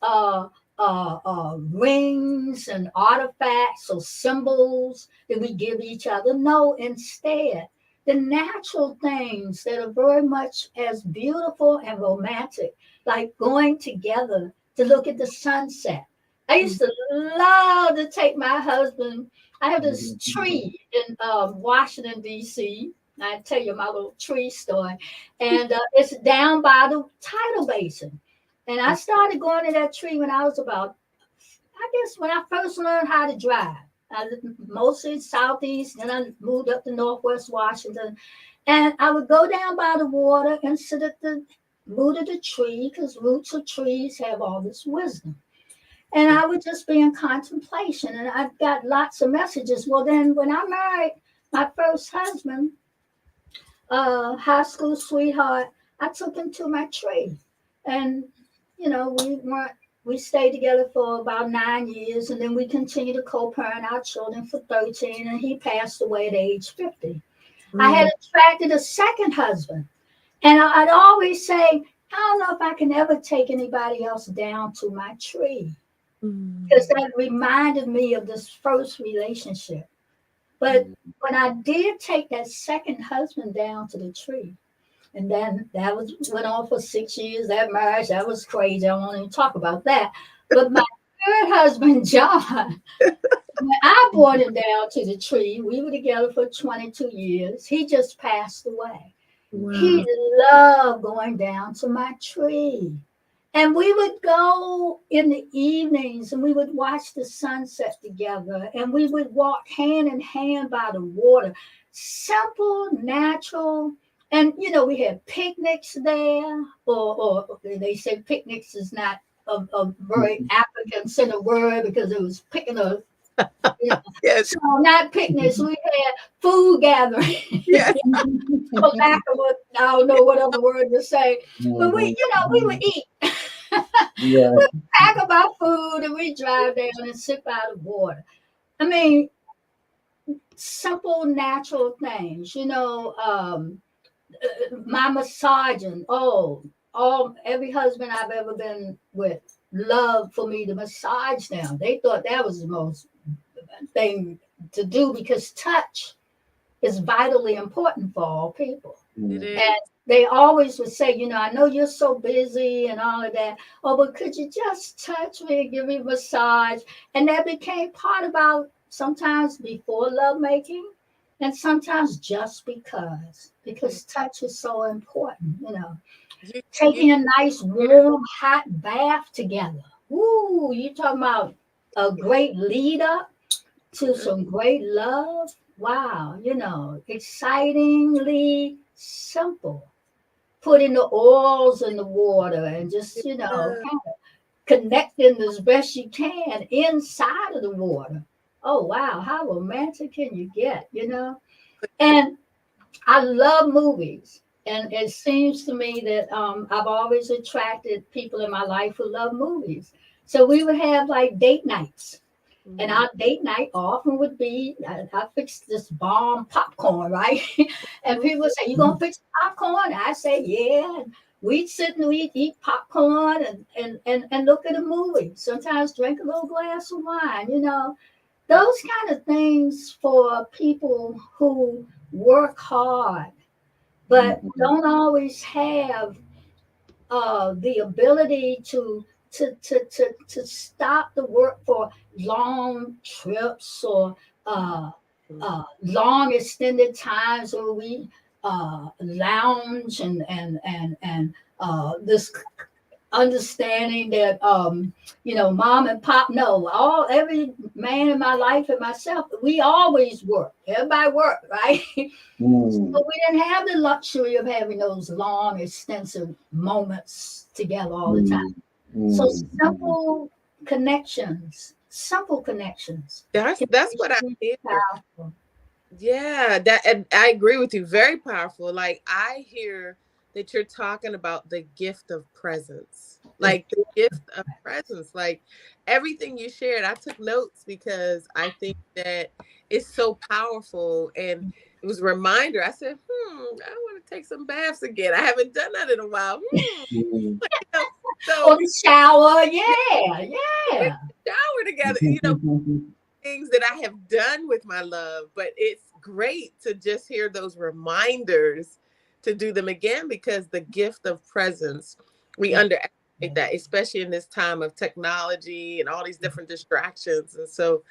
rings and artifacts or symbols that we give each other. No, instead, the natural things that are very much as beautiful and romantic, like going together to look at the sunset. I used to love to take my husband. I have this Mhm. Mhm. tree in Washington, D.C. I tell you my little tree story. And it's down by the tidal basin. And I started going to that tree when I was about, I guess, when I first learned how to drive. I lived mostly southeast, then I moved up to northwest Washington. And I would go down by the water and sit at the root of the tree, because roots of trees have all this wisdom. And I would just be in contemplation. And I've got lots of messages. Well, then when I married my first husband, high school sweetheart, I took him to my tree. And, we stayed together for about 9 years, and then we continued to co-parent our children for 13, and he passed away at age 50. I had Mm, attracted a second husband, and I'd always say, I don't know if I can ever take anybody else down to my tree, because mm. that reminded me of this first relationship. But mm, when I did take that second husband down to the tree, and then that was went on for 6 years. That marriage, that was crazy. I won't even talk about that. But my third husband, John, when I brought him down to the tree, we were together for 22 years. He just passed away. He Wow. loved going down to my tree. And we would go in the evenings and we would watch the sunset together and we would walk hand in hand by the water. Simple, natural. And, we had picnics there, or they say picnics is not a very African centered word because it was picking a, you know, Yes. so not picnics. We had food gatherings. Yes. For lack of what I don't know what other word to say, but we, mhm, we would eat. yeah. We pack up our food and we drive down and sip out of water. I mean, simple, natural things. My massaging. Oh, all every husband I've ever been with loved for me to massage them. They thought that was the most thing to do because touch is vitally important for all people. It Mm, is. And they always would say, I know you're so busy and all of that. Oh, but could you just touch me and give me a massage? And that became part of our sometimes before lovemaking and sometimes just because touch is so important. You Taking a nice warm hot bath together. Ooh, you talking about a great lead up to some great love. Wow, excitingly simple. Putting the oils in the water and just, uh, kind of connecting as best you can inside of the water. Oh, wow, how romantic can you get? And I love movies. And it seems to me that I've always attracted people in my life who love movies. So we would have like date nights and mm, our date night often would be, I fixed this bomb popcorn, right? And mm, people say, "You gonna fix popcorn?" I say, "Yeah." And we'd sit and we'd eat popcorn and look at a movie. Sometimes drink a little glass of wine. Those kind of things for people who work hard but mhm, don't always have the ability to stop the work for long trips or uh, mm. long extended times where we lounge and this understanding that mom and pop no all every man in my life and myself we always work everybody work right. mm, But we didn't have the luxury of having those long, extensive moments together all the time. mm, So mm, mm. simple connections That's can that's be what I really hear. powerful. Yeah, that and I agree with you. Very powerful. Like I hear that you're talking about the gift of presence. The Like the gift of presence. Like everything you shared, I took notes because I think that it's so powerful. And it was a reminder. I said, I want to take some baths again. I haven't done that in a while. Mm. You know, or so the shower, yeah, yeah, we yeah. shower together. Things that I have done with my love, but it's great to just hear those reminders to do them again because the gift of presence, we Yeah. underestimate that, especially in this time of technology and all these different distractions. And so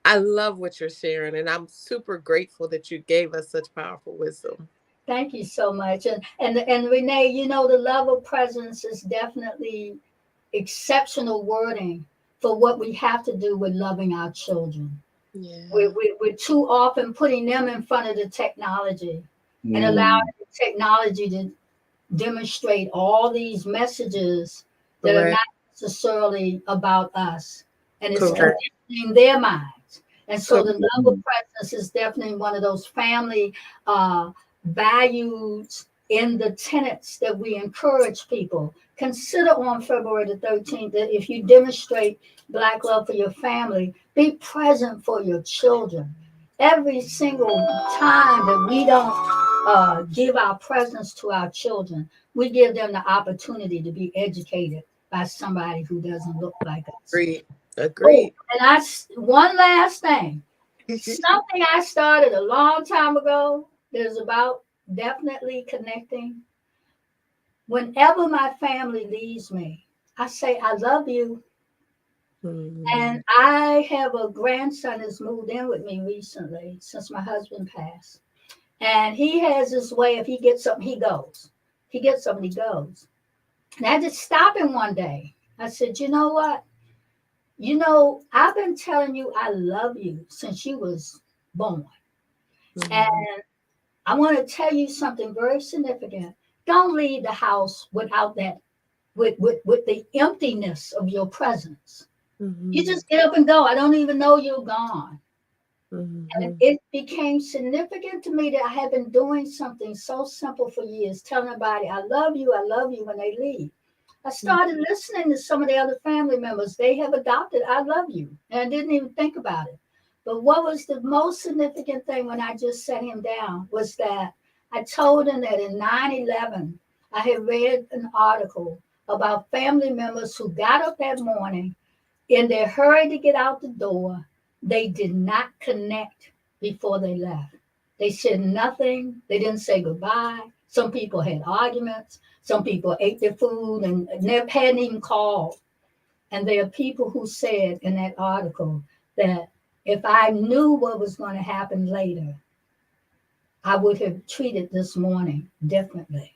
I love what you're sharing, and I'm super grateful that you gave us such powerful wisdom. Thank you so much. And Renee, the love of presence is definitely exceptional wording for what we have to do with loving our children. Yeah. We're too often putting them in front of the technology and Mm, allowing the technology to demonstrate all these messages that are Correct. not necessarily about us. And it's Correct. conditioning their minds. And so the Correct. love of presence is definitely one of those family uh, values in the tenets that we encourage people. Consider on February the 13th that if you demonstrate Black love for your family, be present for your children. Every single time that we don't give our presence to our children, we give them the opportunity to be educated by somebody who doesn't look like us. Agreed. Oh, Agreed. and one last thing. Something I started a long time ago that is about definitely connecting. Whenever my family leaves me, I say, I love you. Mhm. And I have a grandson that's moved in with me recently since my husband passed. And he has this way, if he gets something, he goes. He gets something, he goes. And I just stopped him one day. I said, you know what? You know, I've been telling you I love you since you was born. Mhm. And I want to tell you something very significant. Don't leave the house without that, with the emptiness of your presence. You Mhm. just get up and go. I don't even know you're gone. And Mhm. it became significant to me that I had been doing something so simple for years, telling everybody, I love you when they leave. I started listening to some of the other family members. They have adopted I love you. And I didn't even think about it. But what was the most significant thing when I just set him down was that I told him that in 9/11, I had read an article about family members who got up that morning in their hurry to get out the door. They did not connect before they left. They said nothing. They didn't say goodbye. Some people had arguments. Some people ate their food and never hadn't even called. And there are people who said in that article that if I knew what was going to happen later, I would have treated this morning differently.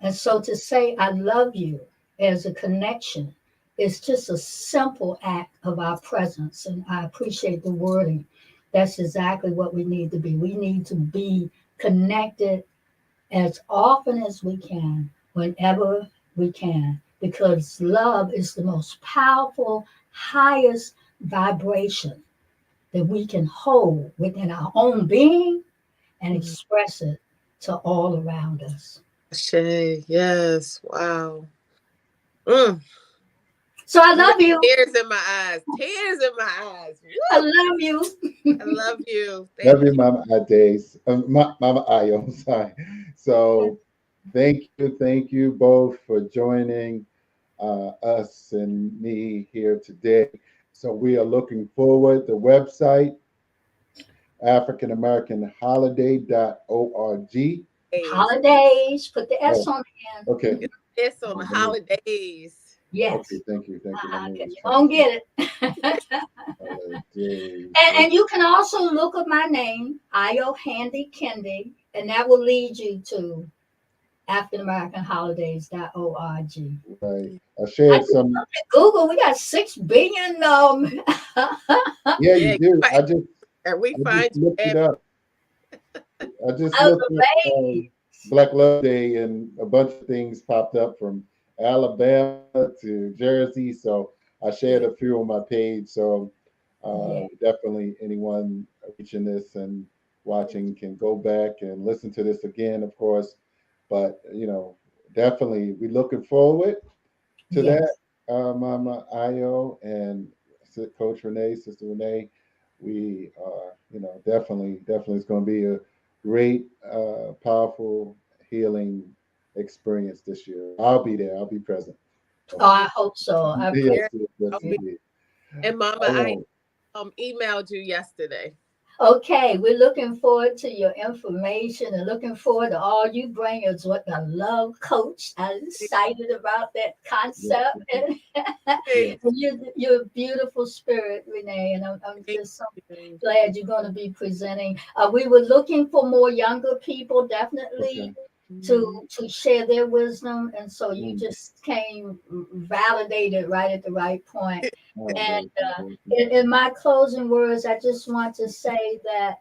And so to say, I love you as a connection is just a simple act of our presence. And I appreciate the wording. That's exactly what we need to be. We need to be connected as often as we can, whenever we can, because love is the most powerful, highest vibration that we can hold within our own being and Mhm. express it to all around us. Shay, yes. Wow. Mm. So I You got love you. tears in my eyes. Tears in my eyes. I Woo! love you. I love you. Love Thank you, you. Mama Ades. Mama Ayo, I'm sorry. So thank you both for joining us and me here today. So we are looking forward. The website, AfricanAmericanHoliday.org. Days. Holidays. Put the S Oh, on the end. okay. It's on the holidays. Okay, Yes. thank you. Let me Because you change won't that. get it. Holidays. And you can also look up my name, Ayo Handy Kendi, and that will lead you to AfricanAmericanHolidays.org. Right. I I shared just some. looked at Google. We got 6 billion Yeah, Yeah, you do. and we I find just you looked it everywhere. up. I just of looked the up baby. Black Love Day, and a bunch of things popped up from Alabama to Jersey. So I shared Yeah. a few on my page. So Yeah. definitely anyone reaching this and watching can go back and listen to this again, of course. But definitely we looking forward to that, Yes. Mama Ayo and Coach Renee, Sister Renee. We are, definitely it's going to be a great, powerful healing experience this year. I'll be there. I'll be present. Oh, So, I hope so. I pray. yes, Yeah. yes, I'll be- indeed. And Mama, All I right. emailed you yesterday. Okay, we're looking forward to your information and looking forward to all you bring us with the love coach. I'm excited about that Yes, concept. And Thank you're a beautiful spirit, Renee, and I'm just so you. glad you're going to be presenting. We were looking for more younger people, definitely, okay. to share their wisdom, and so you Mm. just came validated right at the right point. Oh, And very good. in my closing words, I just want to say that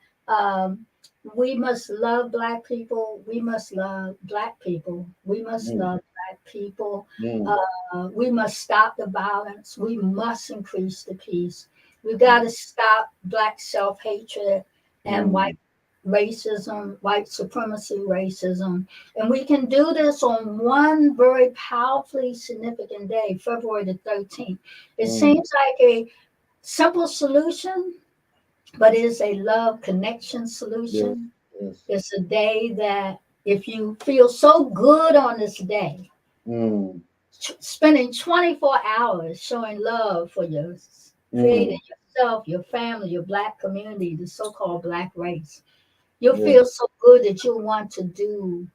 we must love Black people. We must love Black people. We must Mm, love Black people. mm, We must stop the violence. We must increase the peace. We've got to stop Black self hatred and white mm, racism, white supremacy, racism. And we can do this on one very powerfully significant day, February the 13th. It Mm. seems like a simple solution, but it is a love connection Yes. solution. Yes. It's a day that if you feel so good on this day, Mm. spending 24 hours showing love for your Mm. creating yourself, your family, your black community, the so-called black race, you'll Yes. feel so good that you'll want to do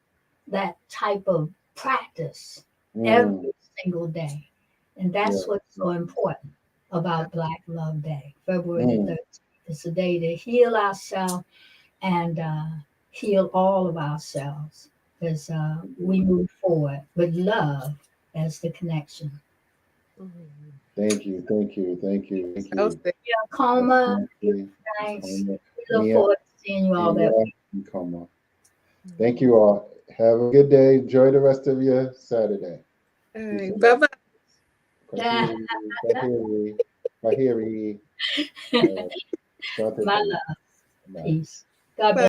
that type of practice Mm. every single day. And that's Yes. what's so important about Black Love Day, February the Mm. 13th. It's a day to heal ourselves and heal all of ourselves as we move forward with love as the connection. Mhm. Thank you. Thank you. Thank you. Thank So you. sick. Yeah, Coma, Definitely. thanks. Coma. We look Nia, forward to seeing you all Nia, that week. and Coma. Thank you all. Have a good day. Enjoy the rest of your Saturday. All Peace right. and Bye love. bye. Kwaheri. Kwaheri. Kwaheri. Uh, Shanta My Tana. love, Bye. peace. God bless. Bye.